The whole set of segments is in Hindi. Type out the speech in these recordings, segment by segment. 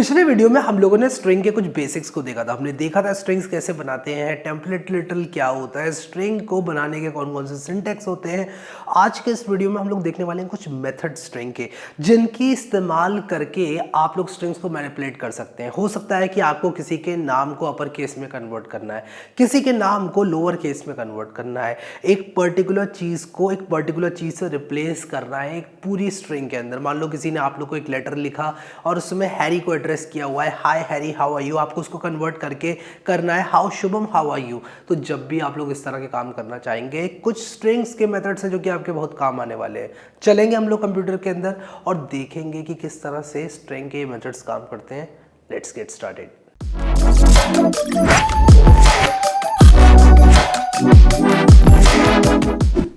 पिछले वीडियो में हम लोगों ने स्ट्रिंग के कुछ बेसिक्स को देखा था। हमने देखा था स्ट्रिंग्स कैसे बनाते हैं, टेम्पलेट लिटल क्या होता है, स्ट्रिंग को बनाने के कौन कौन से सिंटैक्स होते हैं। आज के इस वीडियो में हम लोग देखने वाले हैं कुछ मेथड स्ट्रिंग के, जिनकी इस्तेमाल करके आप लोग स्ट्रिंग्स को मैनिपुलेट कर सकते हैं। हो सकता है कि आपको किसी के नाम को अपर केस में कन्वर्ट करना है, किसी के नाम को लोअर केस में कन्वर्ट करना है, एक पर्टिकुलर चीज़ को एक पर्टिकुलर चीज़ से रिप्लेस करना है एक पूरी स्ट्रिंग के अंदर। मान लो किसी ने आप लोग को एक लेटर लिखा और उसमें हैरी को एड्रेस किया हुआ है, hi Harry how are you, आपको उसको कन्वर्ट करके करना है how Shubham how are you. तो जब भी आप लोग इस तरह के काम करना चाहेंगे, कुछ स्ट्रिंग्स के मेथड्स हैं जो कि आपके बहुत काम आने वाले हैं। चलेंगे हम लोग कंप्यूटर के अंदर और देखेंगे कि किस तरह से स्ट्रिंग के मेथड्स काम करते हैं। Let's get started.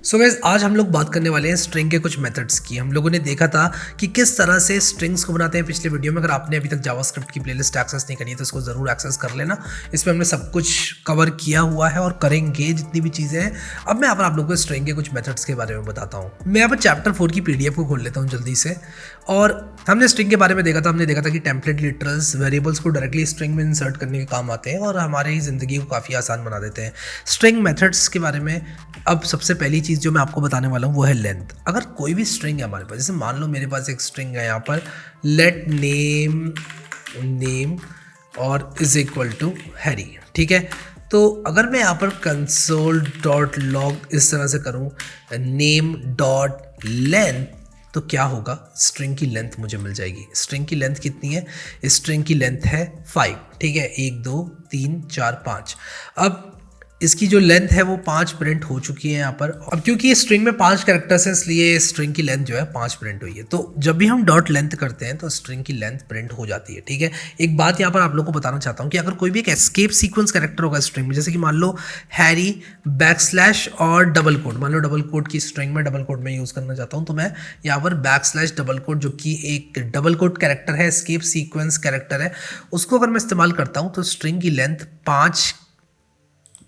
So guys, आज हम लोग बात करने वाले हैं स्ट्रिंग के कुछ मेथड्स की। हम लोगों ने देखा था कि किस तरह से स्ट्रिंग्स को बनाते हैं पिछले वीडियो में। अगर आपने अभी तक जावास्क्रिप्ट की प्लेलिस्ट एक्सेस नहीं करी है तो इसको ज़रूर एक्सेस कर लेना। इसमें हमने सब कुछ कवर किया हुआ है और करेंगे जितनी भी चीज़ें हैं। अब मैं यहाँ पर आप लोगों को स्ट्रिंग के कुछ मेथड्स के बारे में बताता हूँ। मैं यहाँ पर चैप्टर 4 की PDF को खोल लेता हूँ जल्दी से। और हमने स्ट्रिंग के बारे में देखा था। हमने देखा था कि टेम्पलेट लिटरल्स वेरिएबल्स को डायरेक्टली स्ट्रिंग में इंसर्ट करने के काम आते हैं और हमारी ज़िंदगी को काफ़ी आसान बना देते हैं। स्ट्रिंग मेथड्स के बारे में अब सबसे पहली चीज़ जो मैं आपको बताने वाला हूँ वो है लेंथ। अगर कोई भी स्ट्रिंग है हमारे पास, जैसे मान लो मेरे पास एक स्ट्रिंग है यहाँ पर लेट नेम और इज इक्वल टू हैरी, ठीक है। तो अगर मैं यहाँ पर console.log इस तरह से करूँ name.length तो क्या होगा, स्ट्रिंग की लेंथ मुझे मिल जाएगी। स्ट्रिंग की लेंथ कितनी है? स्ट्रिंग की लेंथ है 5, ठीक है। 1 2 3 4 5। अब इसकी जो लेंथ है वो 5 प्रिंट हो चुकी है यहाँ पर। अब क्योंकि स्ट्रिंग में 5 कैरेक्टर्स हैं इसलिए स्ट्रिंग की लेंथ जो है 5 प्रिंट हुई है। तो जब भी हम डॉट लेंथ करते हैं तो स्ट्रिंग की लेंथ प्रिंट हो जाती है, ठीक है। एक बात यहाँ पर आप लोगों को बताना चाहता हूँ कि अगर कोई भी एक एस्केप सीक्वेंस कैरेक्टर होगा स्ट्रिंग में, जैसे कि मान लो हैरी बैकस्लैश और डबल कोड, मान लो डबल कोड की स्ट्रिंग में डबल कोड में यूज़ करना चाहता हूँ, तो मैं यहाँ पर बैकस्लैश डबल कोड जो कि एक डबल कोड कैरेक्टर है, एस्केप सीक्वेंस कैरेक्टर है, उसको अगर मैं इस्तेमाल करता हूँ तो स्ट्रिंग की लेंथ 5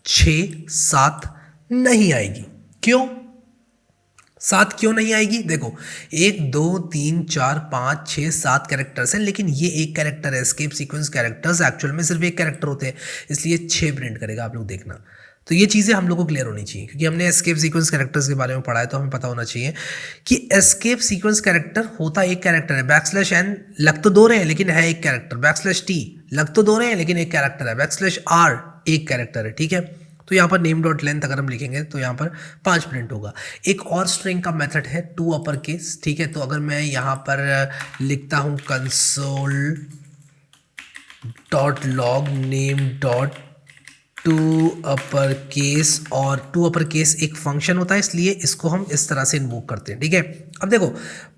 6 7 नहीं आएगी। क्यों 7 क्यों नहीं आएगी? देखो 1 2 3 4 5 6 7 कैरेक्टर्स हैं, लेकिन ये एक कैरेक्टर है। एस्केप सीक्वेंस कैरेक्टर्स एक्चुअल में सिर्फ एक कैरेक्टर होते हैं, इसलिए 6 प्रिंट करेगा। आप लोग देखना। तो ये चीज़ें हम लोग को क्लियर होनी चाहिए क्योंकि हमने एस्केप सीक्वेंस कैरेक्टर्स के बारे में पढ़ा है, तो हमें पता होना चाहिए कि एस्केप सीक्वेंस कैरेक्टर होता एक कैरेक्टर है। बैकस्लैश एन लग तो 2 रहे हैं लेकिन है एक कैरेक्टर, बैकस्लैश टी लग तो 2 रहे हैं लेकिन एक कैरेक्टर है, बैकस्लैश आर एक कैरेक्टर है, ठीक है। तो यहाँ पर नेम डॉट लेंथ अगर हम लिखेंगे तो यहाँ पर 5 प्रिंट होगा। एक और स्ट्रिंग का मेथड है टू अपर केस, ठीक है। तो अगर मैं यहाँ पर लिखता हूँ console.log name dot to upper case, और टू अपर केस एक फंक्शन होता है इसलिए इसको हम इस तरह से इन्वोक करते हैं, ठीक है। अब देखो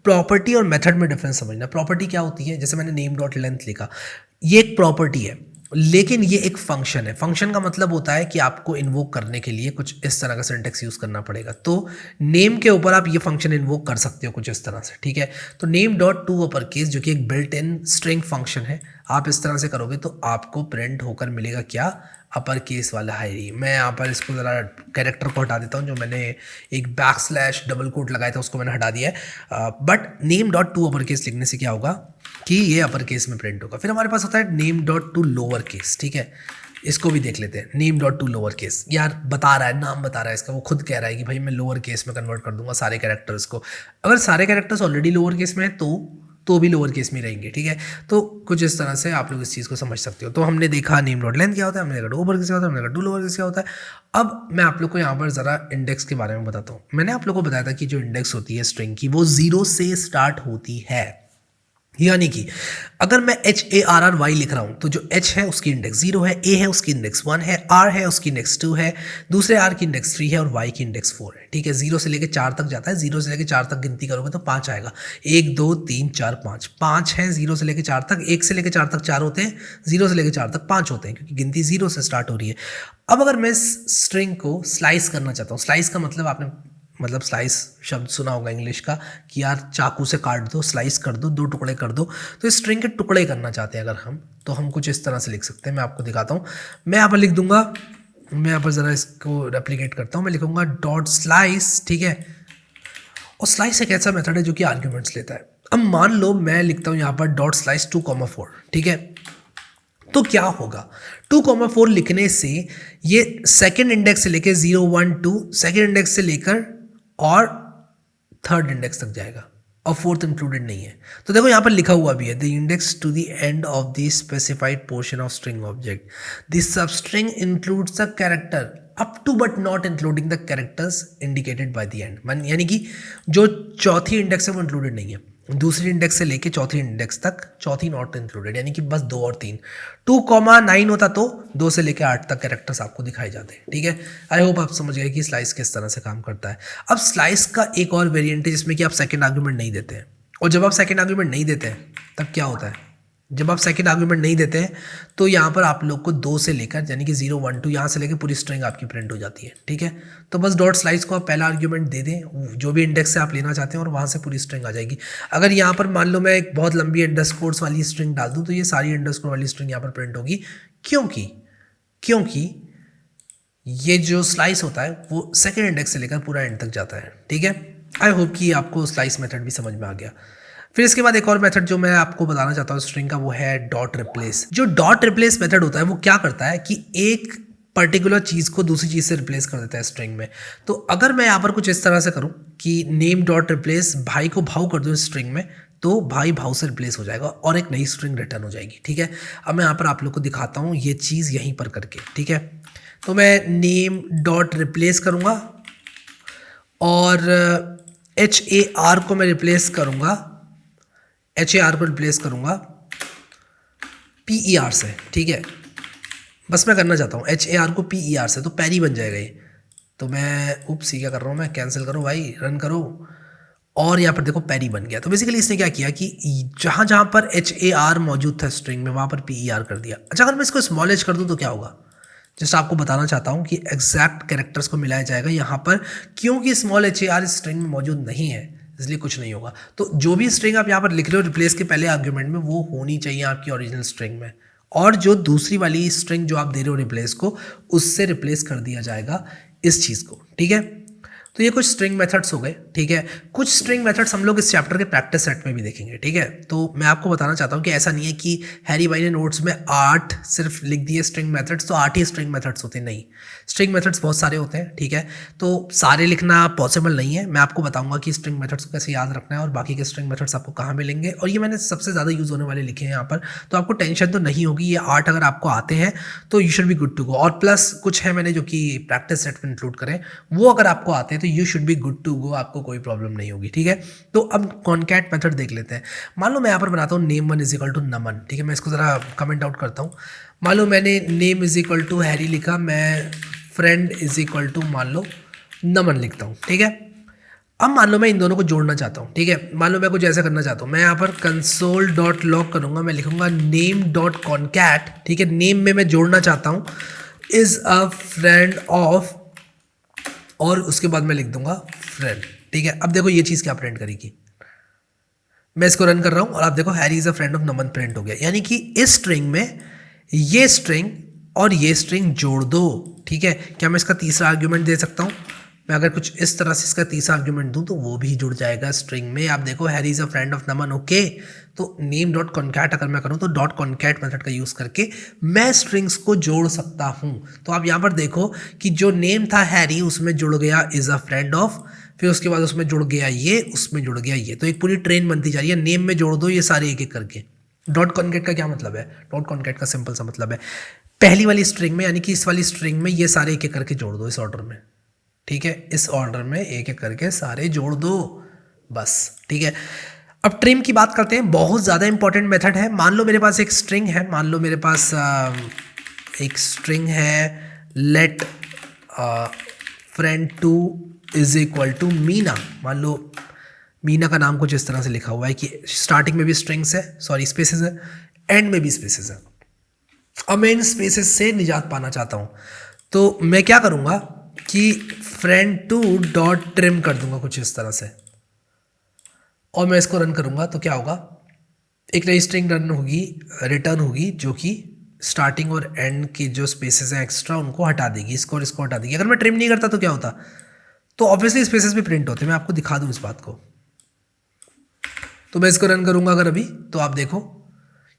प्रॉपर्टी और मेथड में डिफरेंस समझना। प्रॉपर्टी क्या होती है? जैसे मैंने नेम डॉट लेंथ लिखा, ये एक प्रॉपर्टी है लेकिन ये एक फंक्शन है। फंक्शन का मतलब होता है कि आपको इन्वोक करने के लिए कुछ इस तरह का सिंटेक्स यूज करना पड़ेगा। तो नेम के ऊपर आप ये फंक्शन इन्वोक कर सकते हो कुछ इस तरह से, ठीक है। तो name dot to upper case जो कि एक बिल्ट इन स्ट्रिंग फंक्शन है, आप इस तरह से करोगे तो आपको प्रिंट होकर मिलेगा क्या? अपर केस वाला हैरी। मैं यहाँ पर इसको ज़रा कैरेक्टर को हटा देता हूँ, जो मैंने एक बैकस्लैश डबल कोट लगाया था उसको मैंने हटा दिया है। But name dot to upper case लिखने से क्या होगा कि ये अपर केस में प्रिंट होगा। फिर हमारे पास होता है name dot to lower case, ठीक है। इसको भी देख लेते हैं। Name dot to lower case, यार बता रहा है, नाम बता रहा है इसका, वो खुद कह रहा है कि भाई मैं लोअर केस में कन्वर्ट कर दूंगा सारे कैरेक्टर्स को। अगर सारे कैरेक्टर्स ऑलरेडी लोअर केस में है तो भी लोअर केस में रहेंगे, ठीक है। तो कुछ इस तरह से आप लोग इस चीज़ को समझ सकते हो। तो हमने देखा नेम डॉट लेंथ क्या होता है, हमने देखा टू अपर केस क्या होता है, हमने देखा टू लोअर केस क्या होता है। अब मैं आप लोग को यहाँ पर ज़रा इंडेक्स के बारे में बताता हूँ। मैंने आप लोग को बताया था कि जो इंडेक्स होती है स्ट्रिंग की वो 0 से स्टार्ट होती है, यानी कि अगर मैं HARRY लिख रहा हूं तो जो H है उसकी इंडेक्स 0 है, A है उसकी इंडेक्स 1 है, R है उसकी इंडेक्स 2 है, दूसरे R की इंडेक्स 3 है और Y की इंडेक्स 4 है, ठीक है। 0 से लेकर 4 तक जाता है। 0 से लेकर 4 तक गिनती करोगे तो 5 आएगा। 1 2 3 4 5 है 0 से लेकर 4 तक। 1 से लेकर 4 तक 4 होते हैं, 0 से लेकर 4 तक 5 होते हैं क्योंकि गिनती 0 से स्टार्ट हो रही है। अब अगर मैं स्ट्रिंग को स्लाइस करना चाहता हूँ, स्लाइस का मतलब आपने स्लाइस शब्द सुना होगा इंग्लिश का कि यार चाकू से काट दो, स्लाइस कर दो, 2 टुकड़े कर दो। तो इस स्ट्रिंग के टुकड़े करना चाहते हैं अगर हम, तो हम कुछ इस तरह से लिख सकते हैं। मैं आपको दिखाता हूँ। मैं यहाँ पर लिख दूंगा, मैं यहाँ पर ज़रा इसको रेप्लिकेट करता हूँ। मैं लिखूंगा डॉट स्लाइस, ठीक है। और स्लाइस एक ऐसा मेथड है जो कि आर्ग्यूमेंट्स लेता है। अब मान लो मैं लिखता हूँ यहाँ पर डॉट स्लाइस 2,4, ठीक है। तो क्या होगा, 2,4 लिखने से ये सेकेंड इंडेक्स से लेकर 0, 1, 2 सेकेंड इंडेक्स से लेकर और थर्ड इंडेक्स तक जाएगा और फोर्थ इंक्लूडेड नहीं है। तो देखो यहाँ पर लिखा हुआ भी है the index to the end of the specified portion of string object, the sub string includes the character up to but not including the characters indicated by the end. यानी कि जो चौथी इंडेक्स है वो इंक्लूडेड नहीं है, दूसरी इंडेक्स से लेके चौथी इंडेक्स तक चौथी नॉट इंक्लूडेड, यानी कि बस 2 और 3। 2,9 होता तो 2 से लेकर 8 तक कैरेक्टर्स आपको दिखाई जाते हैं, ठीक है। आई होप आप समझ गए कि स्लाइस किस तरह से काम करता है। अब स्लाइस का एक और वेरिएंट है जिसमें कि आप सेकंड आर्गुमेंट नहीं देते हैं, और जब आप सेकंड आर्गुमेंट नहीं देते हैं तब क्या होता है, जब आप सेकंड आर्गुमेंट नहीं देते हैं तो यहाँ पर आप लोग को 2 से लेकर यानी कि 0, 1, 2 यहाँ से लेकर पूरी स्ट्रिंग आपकी प्रिंट हो जाती है, ठीक है। तो बस डॉट स्लाइस को आप पहला आर्गुमेंट दे दें जो भी इंडेक्स से आप लेना चाहते हैं और वहाँ से पूरी स्ट्रिंग आ जाएगी। अगर यहाँ पर मान लो मैं एक बहुत लंबी अंडरस्कोर्स वाली स्ट्रिंग डाल दूँ तो ये सारी अंडरस्कोर वाली स्ट्रिंग यहाँ पर प्रिंट होगी, क्योंकि ये जो स्लाइस होता है वो सेकेंड इंडेक्स से लेकर पूरा एंड तक जाता है, ठीक है। आई होप कि आपको स्लाइस मेथड भी समझ में आ गया। फिर इसके बाद एक और मेथड जो मैं आपको बताना चाहता हूँ स्ट्रिंग का, वो है डॉट रिप्लेस। जो डॉट रिप्लेस मेथड होता है वो क्या करता है कि एक पर्टिकुलर चीज़ को दूसरी चीज़ से रिप्लेस कर देता है स्ट्रिंग में। तो अगर मैं यहाँ पर कुछ इस तरह से करूँ कि नेम डॉट रिप्लेस भाई को भाव कर दूँ स्ट्रिंग में, तो भाई भाव से रिप्लेस हो जाएगा और एक नई स्ट्रिंग रिटर्न हो जाएगी, ठीक है। अब मैं यहाँ पर आप लोग को दिखाता हूँ ये चीज़ यहीं पर करके, ठीक है। तो मैं नेम डॉट रिप्लेस करूँगा और HAR को मैं रिप्लेस करूँगा, HAR को रिप्लेस करूँगा PER से, ठीक है। बस मैं करना चाहता हूँ HAR को PER से, तो पैरी बन जाएगा ये। तो मैं क्या कर रहा हूँ, मैं कैंसिल करूँ भाई, रन करो, और यहाँ पर देखो पैरी बन गया। तो बेसिकली इसने क्या किया कि जहाँ जहाँ पर HAR मौजूद था स्ट्रिंग में वहाँ पर PER कर दिया। अच्छा, अगर मैं इसको स्मॉल h कर दूँ तो क्या होगा, जस्ट आपको बताना चाहता हूँ कि एग्जैक्ट कैरेक्टर्स को मिलाया जाएगा यहाँ पर, क्योंकि स्मॉल HAR स्ट्रिंग में मौजूद नहीं है इसलिए कुछ नहीं होगा। तो जो भी स्ट्रिंग आप यहाँ पर लिख रहे हो रिप्लेस के पहले आर्ग्यूमेंट में वो होनी चाहिए आपकी ओरिजिनल स्ट्रिंग में, और जो दूसरी वाली स्ट्रिंग जो आप दे रहे हो रिप्लेस को, उससे रिप्लेस कर दिया जाएगा इस चीज़ को, ठीक है। तो ये कुछ स्ट्रिंग मेथड्स हो गए, ठीक है। कुछ स्ट्रिंग मेथड्स हम लोग इस चैप्टर के प्रैक्टिस सेट में भी देखेंगे, ठीक है। तो मैं आपको बताना चाहता हूँ कि ऐसा नहीं है कि हैरी भाई ने नोट्स में 8 सिर्फ लिख दिए स्ट्रिंग मेथड्स तो 8 ही स्ट्रिंग मेथड्स होते, नहीं, स्ट्रिंग मेथड्स बहुत सारे होते हैं, ठीक है। तो सारे लिखना पॉसिबल नहीं है। मैं आपको बताऊंगा कि स्ट्रिंग मेथड्स को कैसे याद रखना है और बाकी के स्ट्रिंग मेथड्स आपको कहाँ मिलेंगे, और ये मैंने सबसे ज़्यादा यूज़ होने वाले लिखे हैं यहाँ पर, तो आपको टेंशन तो नहीं होगी। ये 8 अगर आपको आते हैं तो you should be good to go, और प्लस कुछ है मैंने जो कि प्रैक्टिस सेट में इंक्लूड करें, वो अगर आपको आते हैं तो you should be good to go, आपको कोई प्रॉब्लम नहीं होगी, ठीक है। तो अब कॉन्कैट मेथड देख लेते हैं। मान लो मैं यहाँ पर बनाता हूँ नेम 1 इज इक्वल टू नमन, ठीक है। मैं इसको ज़रा कमेंट आउट करता हूँ। मान लो मैंने name is equal to Harry लिखा, मैं फ्रेंड इज इक्वल टू मान लो नमन लिखता हूँ, ठीक है। अब मान लो मैं इन दोनों को जोड़ना चाहता हूँ, ठीक है। मान लो मैं कुछ ऐसा करना चाहता हूँ, मैं यहाँ पर कंसोल डॉट लॉग करूँगा, मैं लिखूँगा नेम डॉट कॉन्कैट, ठीक है। नेम में मैं जोड़ना चाहता हूँ इज़ अ फ्रेंड ऑफ, और उसके बाद मैं लिख दूंगा फ्रेंड, ठीक है। अब देखो ये चीज़ क्या प्रिंट करेगी, मैं इसको रन कर रहा हूँ और आप देखो Harry is a friend of Naman print हो गया। यानी कि इस स्ट्रिंग में ये स्ट्रिंग और ये स्ट्रिंग जोड़ दो, ठीक है। क्या मैं इसका तीसरा आर्ग्यूमेंट दे सकता हूँ, मैं अगर कुछ इस तरह से इसका तीसरा आर्ग्यूमेंट दूं तो वो भी जुड़ जाएगा स्ट्रिंग में। आप देखो Harry is a friend of Naman, okay. तो नेम डॉट कॉन्कैट अगर मैं करूं तो डॉट कॉन्कैट मेथड का यूज़ करके मैं स्ट्रिंग्स को जोड़ सकता हूं। तो आप यहाँ पर देखो कि जो नेम था हैरी उसमें जुड़ गया इज अ फ्रेंड ऑफ, फिर उसके बाद उसमें जुड़ गया ये, उसमें जुड़ गया ये, तो एक पूरी ट्रेन बनती जा रही है। नेम में जोड़ दो ये सारे एक एक करके। डॉट कॉन्कैट का क्या मतलब है, डॉट कॉन्कैट का सिंपल सा मतलब है पहली वाली स्ट्रिंग में यानी कि इस वाली स्ट्रिंग में ये सारे एक एक करके जोड़ दो इस ऑर्डर में, ठीक है। इस ऑर्डर में एक एक करके सारे जोड़ दो बस, ठीक है। अब ट्रिम की बात करते हैं, बहुत ज़्यादा इंपॉर्टेंट मेथड है। मान लो मेरे पास एक स्ट्रिंग है, मान लो मेरे पास एक स्ट्रिंग है let friend two is equal to Meena. मान लो मीना का नाम कुछ इस तरह से लिखा हुआ है कि स्टार्टिंग में भी स्ट्रिंग्स है, सॉरी स्पेसेस है, एंड में भी स्पेसेस है। अब मैं इन स्पेसेस से निजात पाना चाहता हूँ, तो मैं क्या करूँगा कि फ्रेंड टू डॉट ट्रिम कर दूंगा कुछ इस तरह से, और मैं इसको रन करूंगा तो क्या होगा, एक नई स्ट्रिंग रन होगी, रिटर्न होगी, जो कि स्टार्टिंग और एंड के जो स्पेसेस हैं एक्स्ट्रा उनको हटा देगी, इसको और इसको हटा देगी। अगर मैं ट्रिम नहीं करता तो क्या होता, तो ऑब्वियसली स्पेसेस भी प्रिंट होते हैं। मैं आपको दिखा दूं इस बात को, तो मैं इसको रन करूँगा अगर अभी, तो आप देखो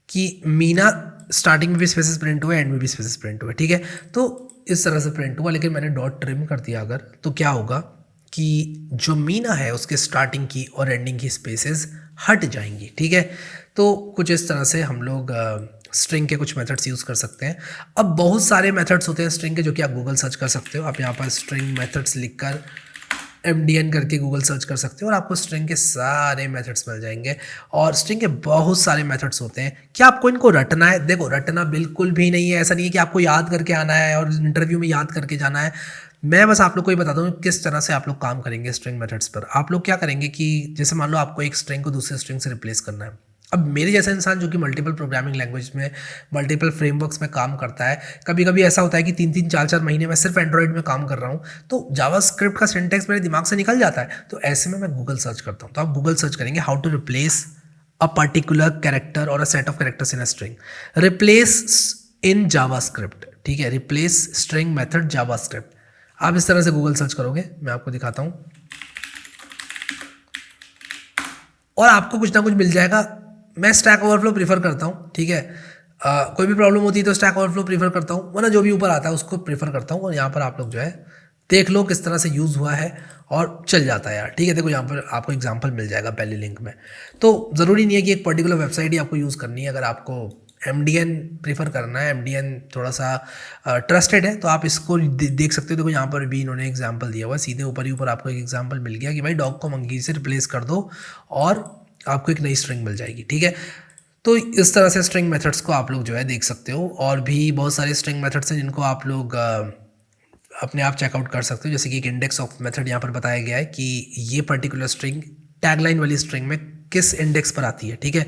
कि मीना स्टार्टिंग में भी स्पेसेस प्रिंट हुए, एंड में भी स्पेसेस प्रिंट हुए, ठीक है। तो इस तरह से प्रिंट हुआ, लेकिन मैंने डॉट ट्रिम कर दिया अगर, तो क्या होगा कि जो मीना है उसके स्टार्टिंग की और एंडिंग की स्पेसेस हट जाएंगी, ठीक है। तो कुछ इस तरह से हम लोग स्ट्रिंग के कुछ मेथड्स यूज़ कर सकते हैं। अब बहुत सारे मेथड्स होते हैं स्ट्रिंग के जो कि आप गूगल सर्च कर सकते हो। आप यहाँ पर स्ट्रिंग मेथड्स लिखकर MDN करके गूगल सर्च कर सकते हो और आपको स्ट्रिंग के सारे मेथड्स मिल जाएंगे। और स्ट्रिंग के बहुत सारे मेथड्स होते हैं। क्या आपको इनको रटना है? देखो, रटना बिल्कुल भी नहीं है। ऐसा नहीं है कि आपको याद करके आना है और इंटरव्यू में याद करके जाना है। मैं बस आप लोग को ये बताता हूँ किस तरह से आप लोग काम करेंगे स्ट्रिंग मेथड्स पर। आप लोग क्या करेंगे कि जैसे मान लो आपको एक स्ट्रिंग को दूसरे स्ट्रिंग से रिप्लेस करना है। अब मेरे जैसा इंसान जो कि मल्टीपल प्रोग्रामिंग लैंग्वेज में, मल्टीपल फ्रेमवर्क्स में काम करता है, कभी कभी ऐसा होता है कि 3-3 4-4 महीने में सिर्फ एंड्रॉइड में काम कर रहा हूँ, तो जावास्क्रिप्ट का सिंटैक्स मेरे दिमाग से निकल जाता है। तो ऐसे में मैं गूगल सर्च करता हूँ। तो आप गूगल सर्च करेंगे how to replace a particular character और a set of characters in a string, replace in JavaScript, ठीक है, रिप्लेस स्ट्रिंग मेथड जावास्क्रिप्ट। आप इस तरह से गूगल सर्च करोगे, मैं आपको दिखाता हूँ, और आपको कुछ ना कुछ मिल जाएगा। मैं स्टैक ओवरफ्लो प्रीफर करता हूँ, ठीक है। कोई भी प्रॉब्लम होती है तो स्टैक ओवरफ्लो प्रीफर करता हूँ, वरना जो भी ऊपर आता है उसको प्रीफर करता हूँ। और यहाँ पर आप लोग जो है देख लो किस तरह से यूज़ हुआ है और चल जाता है यार, ठीक है। देखो यहाँ पर आपको एग्जांपल मिल जाएगा पहले लिंक में। तो ज़रूरी नहीं है कि एक पर्टिकुलर वेबसाइट ही आपको यूज़ करनी है। अगर आपको MDN प्रीफर करना है, MDN थोड़ा सा ट्रस्टेड है, तो आप इसको देख सकते हो। देखो यहाँ पर भी इन्होंने एग्जांपल दिया हुआ है, सीधे ऊपर ही ऊपर आपको एक एग्जांपल मिल गया कि भाई डॉग को मंकी से रिप्लेस कर दो और आपको एक नई स्ट्रिंग मिल जाएगी, ठीक है। तो इस तरह से स्ट्रिंग मेथड्स को आप लोग जो है देख सकते हो। और भी बहुत सारे स्ट्रिंग मेथड्स हैं जिनको आप लोग अपने आप चेकआउट कर सकते हो। जैसे कि एक इंडेक्स ऑफ मेथड यहाँ पर बताया गया है कि ये पर्टिकुलर स्ट्रिंग टैगलाइन वाली स्ट्रिंग में किस इंडेक्स पर आती है, ठीक है।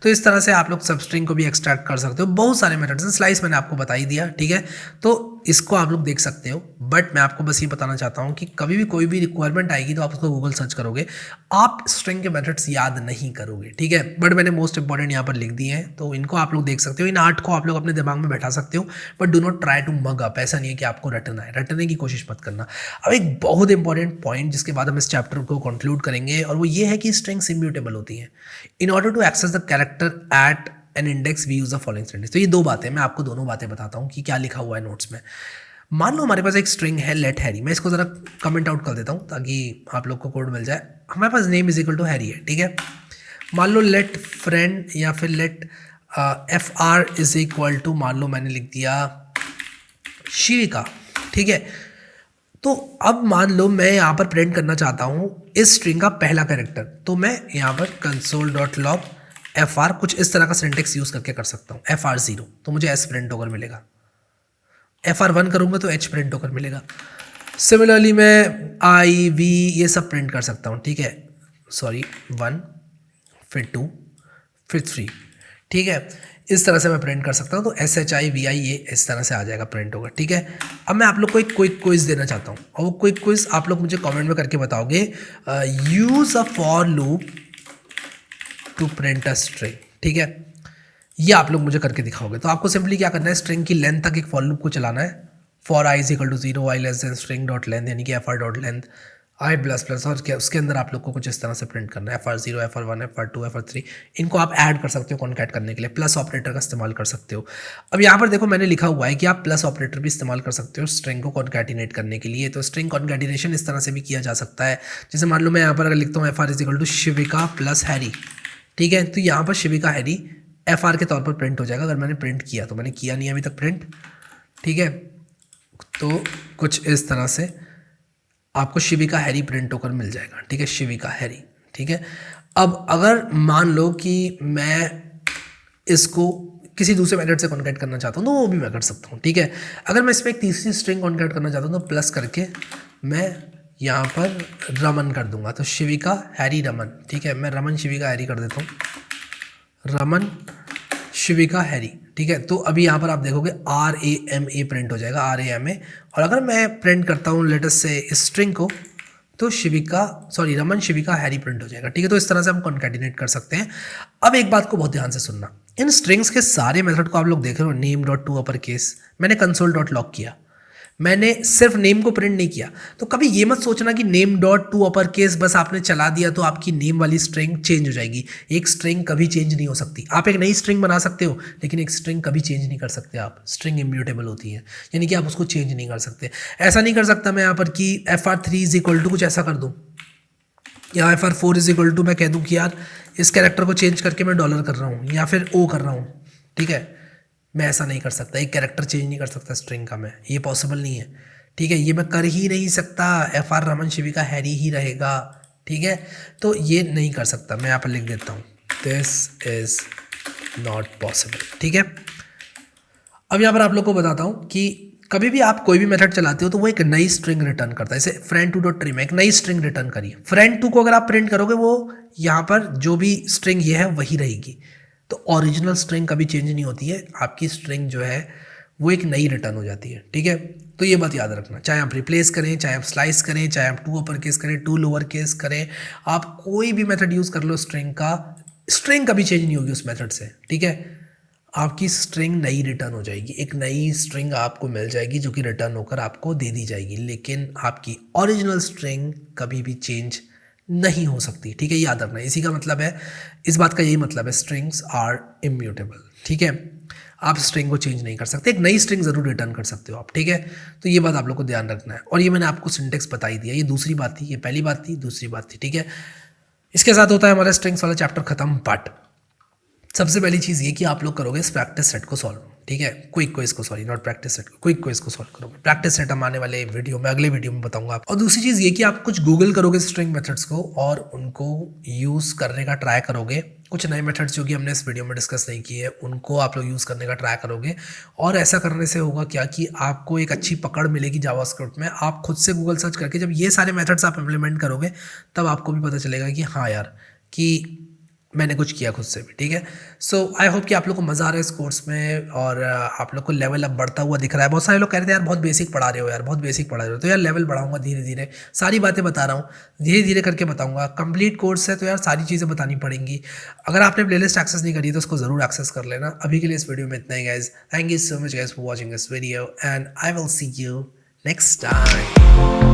तो इस तरह से आप लोग सब स्ट्रिंग को भी एक्सट्रैक्ट कर सकते हो। बहुत सारे मेथड्स हैं, स्लाइस मैंने आपको बता ही दिया, ठीक है। तो इसको आप लोग देख सकते हो। बट मैं आपको बस ये बताना चाहता हूँ कि कभी भी कोई भी रिक्वायरमेंट आएगी तो आप उसको गूगल सर्च करोगे, आप स्ट्रिंग के मेथड्स याद नहीं करोगे, ठीक है। बट मैंने मोस्ट इंपॉर्टेंट यहाँ पर लिख दिए हैं, तो इनको आप लोग देख सकते हो। इन 8 को आप लोग अपने दिमाग में बैठा सकते हो, but do not try to mug up. ऐसा नहीं है कि आपको रटना है, रटने की कोशिश मत करना। अब एक बहुत इंपॉर्टेंट पॉइंट जिसके बाद हम इस चैप्टर को कंक्लूड करेंगे, और वो ये है कि स्ट्रिंग्स इम्यूटेबल होती हैं। In order to access the character at an index we use the following statements. तो ये 2 बातें, मैं आपको दोनों बातें बताता हूँ कि क्या लिखा हुआ है नोट्स में। मान लो हमारे पास एक स्ट्रिंग है लेट हैरी, मैं इसको ज़रा कमेंट आउट कर देता हूँ ताकि आप लोग को कोड मिल जाए। हमारे पास name is equal to Harry है, ठीक है। मान लो लेट फ्रेंड या फिर let FR is equal to, मान लो मैंने लिख दिया शिविका, ठीक है। तो अब मान लो मैं यहाँ पर प्रिंट करना चाहता हूँ इस स्ट्रिंग का पहला कैरेक्टर, तो मैं यहाँ पर console.log FR कुछ इस तरह का सिंटेक्स यूज़ करके कर सकता हूँ। FR0 तो मुझे S प्रिंट होकर मिलेगा, FR1 करूँगा तो H प्रिंट होकर मिलेगा। सिमिलरली मैं I V ये सब प्रिंट कर सकता हूँ, ठीक है। सॉरी 1 फिर 2 फिर 3, ठीक है। इस तरह से मैं प्रिंट कर सकता हूँ। तो SHIVI ये इस तरह से आ जाएगा, प्रिंट होगा, ठीक है। अब मैं आप लोग को एक क्विक क्विज देना चाहता हूँ, और वो क्विक क्विज आप लोग मुझे कमेंट में करके बताओगे। Use a for loop to print a string, ठीक है। ये आप लोग मुझे करके दिखाओगे। तो आपको सिंपली क्या करना है, स्ट्रिंग की लेंथ तक एक फॉर लूप को चलाना है। For i is equal to 0, i less than string dot length, यानी कि FR dot length i plus plus, और क्या उसके अंदर आप लोग को कुछ इस तरह से प्रिंट करना है। FR0, FR1, FR2, FR3 इनको आप ऐड कर सकते हो कॉन्कैट करने के लिए, प्लस ऑपरेटर का इस्तेमाल कर सकते हो। अब यहाँ पर देखो मैंने लिखा हुआ है कि आप प्लस ऑपरेटर भी इस्तेमाल कर सकते हो स्ट्रिंग को कॉन्कैटिनेट करने के लिए। तो स्ट्रिंग कॉन्कैटिनेशन इस तरह से भी किया जा सकता है। जैसे मान लो मैं यहाँ पर अगर लिखता हूँ FR is equal to Shivika plus Harry, ठीक है। तो यहाँ पर शिविका हैरी FR के तौर पर प्रिंट हो जाएगा अगर मैंने प्रिंट किया। तो मैंने किया नहीं अभी तक प्रिंट, ठीक है। तो कुछ इस तरह से आपको शिविका हैरी प्रिंट होकर मिल जाएगा, ठीक है, शिविका हैरी, ठीक है। अब अगर मान लो कि मैं इसको किसी दूसरे मेथड से कॉन्कैट करना चाहता हूँ तो वो भी मैं कर सकता हूँ, ठीक है। अगर मैं इसमें एक तीसरी स्ट्रिंग कॉन्कैट करना चाहता हूँ तो प्लस करके मैं यहाँ पर रमन कर दूंगा। तो शिविका हैरी रमन, ठीक है। मैं रमन शिविका हैरी कर देता हूँ, रमन शिविका हैरी, ठीक है। तो अभी यहाँ पर आप देखोगे RAMA प्रिंट हो जाएगा, RAMA। और अगर मैं प्रिंट करता हूँ लेटेस्ट से इस स्ट्रिंग को, तो रमन शिविका हैरी प्रिंट हो जाएगा, ठीक है। तो इस तरह से हम कॉन्कैटिनेट कर सकते हैं। अब एक बात को बहुत ध्यान से सुनना, इन स्ट्रिंग्स के सारे मेथड को आप लोग देख रहे हो, name dot to upper case, मैंने console.log किया, मैंने सिर्फ नेम को प्रिंट नहीं किया। तो कभी ये मत सोचना कि name dot to upper case बस आपने चला दिया तो आपकी नेम वाली स्ट्रिंग चेंज हो जाएगी। एक स्ट्रिंग कभी चेंज नहीं हो सकती। आप एक नई स्ट्रिंग बना सकते हो लेकिन एक स्ट्रिंग कभी चेंज नहीं कर सकते आप। स्ट्रिंग इम्यूटेबल होती है, यानी कि आप उसको चेंज नहीं कर सकते। ऐसा नहीं कर सकता मैं यहाँ पर कि fr3 इज इक्वल टू कुछ ऐसा कर दूँ, या fr4 इज इक्वल टू मैं कह दूँ कि यार इस कैरेक्टर को चेंज करके मैं डॉलर कर रहा हूँ या फिर ओ कर रहा हूँ, ठीक है। मैं ऐसा नहीं कर सकता, एक कैरेक्टर चेंज नहीं कर सकता स्ट्रिंग का मैं, ये पॉसिबल नहीं है, ठीक है। ये मैं कर ही नहीं सकता, FR रमन शिविका हैरी ही रहेगा, ठीक है। तो ये नहीं कर सकता, मैं यहाँ पर लिख देता हूँ दिस इज नॉट पॉसिबल, ठीक है। अब यहाँ पर आप लोग को बताता हूँ कि कभी भी आप कोई भी मेथड चलाते हो तो वो एक नई स्ट्रिंग रिटर्न करता है। जैसे friend2.tree में एक नई स्ट्रिंग रिटर्न करिए, friend2 को अगर आप प्रिंट करोगे वो यहाँ पर जो भी स्ट्रिंग ये है वही रहेगी। तो ओरिजिनल स्ट्रिंग कभी चेंज नहीं होती है, आपकी स्ट्रिंग जो है वो एक नई रिटर्न हो जाती है, ठीक है। तो ये बात याद रखना, चाहे आप रिप्लेस करें, चाहे आप स्लाइस करें, चाहे आप टू अपर केस करें, टू लोअर केस करें, आप कोई भी मेथड यूज़ कर लो स्ट्रिंग का, स्ट्रिंग कभी चेंज नहीं होगी उस मेथड से, ठीक है। आपकी स्ट्रिंग नई रिटर्न हो जाएगी, एक नई स्ट्रिंग आपको मिल जाएगी जो कि रिटर्न होकर आपको दे दी जाएगी, लेकिन आपकी ओरिजिनल स्ट्रिंग कभी भी चेंज नहीं हो सकती, ठीक है। याद रखना, इसी का मतलब है, इस बात का यही मतलब है, स्ट्रिंग्स आर इम्यूटेबल, ठीक है। आप स्ट्रिंग को चेंज नहीं कर सकते, एक नई स्ट्रिंग जरूर रिटर्न कर सकते हो आप, ठीक है। तो ये बात आप लोग को ध्यान रखना है। और ये मैंने आपको सिंटेक्स बता ही दिया, ये दूसरी बात थी, ये पहली बात थी, दूसरी बात थी, ठीक है। इसके साथ होता है हमारा स्ट्रिंग्स वाला चैप्टर खत्म। बट सबसे पहली चीज़ ये कि आप लोग करोगे इस प्रैक्टिस सेट को सॉल्व, ठीक है। क्विक क्विज को, सॉरी नॉट प्रैक्टिस सेट को, क्विक क्विज को सॉल्व करोगे। प्रैक्टिस सेट हम आने वाले वीडियो में, अगले वीडियो में बताऊंगा आप। और दूसरी चीज़ ये कि आप कुछ गूगल करोगे स्ट्रिंग मेथड्स को और उनको यूज़ करने का ट्राई करोगे। कुछ नए मेथड्स जो कि हमने इस वीडियो में डिस्कस नहीं किए उनको आप लोग यूज़ करने का ट्राई करोगे। और ऐसा करने से होगा क्या कि आपको एक अच्छी पकड़ मिलेगी जावास्क्रिप्ट में। आप खुद से गूगल सर्च करके जब ये सारे मेथड्स आप इम्प्लीमेंट करोगे तब आपको भी पता चलेगा कि हाँ यार, कि मैंने कुछ किया खुद से भी, ठीक है। सो आई होप कि आप लोग को मज़ा आ रहा है इस कोर्स में और आप लोग को लेवल अब बढ़ता हुआ दिख रहा है। बहुत सारे लोग कह रहे थे यार बहुत बेसिक पढ़ा रहे हो, यार बहुत बेसिक पढ़ा रहे हो। तो यार लेवल बढ़ाऊंगा धीरे धीरे, सारी बातें बता रहा हूँ, धीरे धीरे करके बताऊंगा। कंप्लीट कोर्स है तो यार सारी चीज़ें बतानी पड़ेंगी। अगर आपने प्लेलिस्ट एक्सेस नहीं करी तो उसको ज़रूर एक्सेस कर लेना। अभी के लिए इस वीडियो में इतना ही guys. Thank you so much guys for watching this video and I will see you next time.